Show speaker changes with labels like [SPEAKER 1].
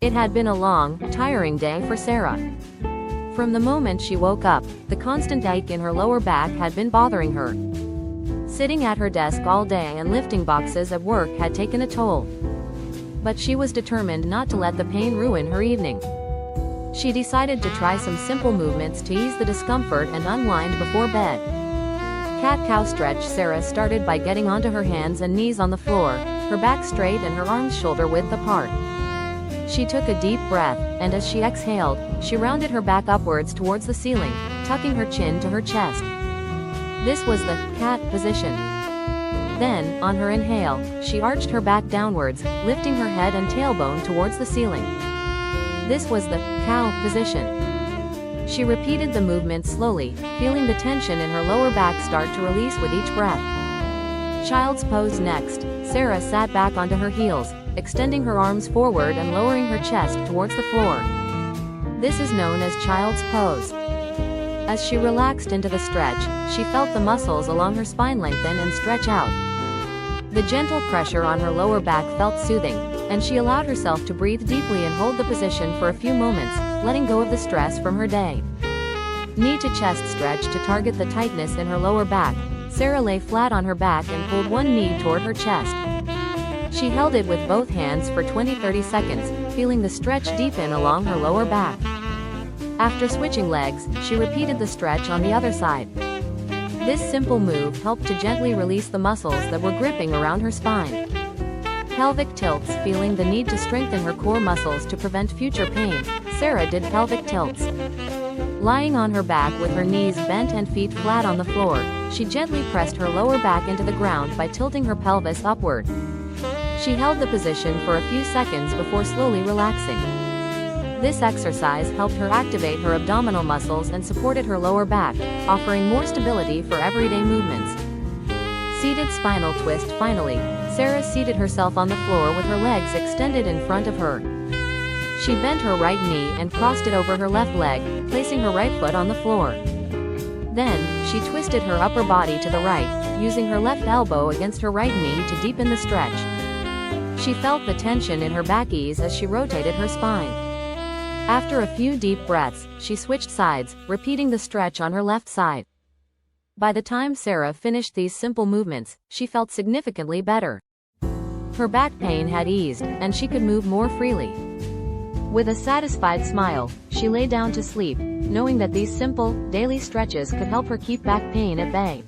[SPEAKER 1] It had been a long, tiring day for Sarah. From the moment she woke up, the constant ache in her lower back had been bothering her. Sitting at her desk all day and lifting boxes at work had taken a toll. But she was determined not to let the pain ruin her evening. She decided to try some simple movements to ease the discomfort and unwind before bed. Cat-cow stretch. Sarah started by getting onto her hands and knees on the floor, her back straight and her arms shoulder-width apart. She took a deep breath, and as she exhaled, she rounded her back upwards towards the ceiling, tucking her chin to her chest. This was the cat position. Then, on her inhale, she arched her back downwards, lifting her head and tailbone towards the ceiling. This was the cow position. She repeated the movement slowly, feeling the tension in her lower back start to release with each breath. Child's pose. Next, Sarah sat back onto her heels, extending her arms forward and lowering her chest towards the floor. This is known as child's pose. As she relaxed into the stretch, she felt the muscles along her spine lengthen and stretch out. The gentle pressure on her lower back felt soothing, and she allowed herself to breathe deeply and hold the position for a few moments, letting go of the stress from her day. Knee to chest stretch. To target the tightness in her lower back, Sarah lay flat on her back and pulled one knee toward her chest. She held it with both hands for 20-30 seconds, feeling the stretch deepen along her lower back. After switching legs, she repeated the stretch on the other side. This simple move helped to gently release the muscles that were gripping around her spine. Pelvic tilts. Feeling the need to strengthen her core muscles to prevent future pain, Sarah did pelvic tilts. Lying on her back with her knees bent and feet flat on the floor, she gently pressed her lower back into the ground by tilting her pelvis upward. She held the position for a few seconds before slowly relaxing. This exercise helped her activate her abdominal muscles and supported her lower back, offering more stability for everyday movements. Seated spinal twist. Finally, Sarah seated herself on the floor with her legs extended in front of her. She bent her right knee and crossed it over her left leg, placing her right foot on the floor. Then, she twisted her upper body to the right, using her left elbow against her right knee to deepen the stretch. She felt the tension in her back ease as she rotated her spine. After a few deep breaths, she switched sides, repeating the stretch on her left side. By the time Sarah finished these simple movements, she felt significantly better. Her back pain had eased, and she could move more freely. With a satisfied smile, she lay down to sleep, knowing that these simple, daily stretches could help her keep back pain at bay.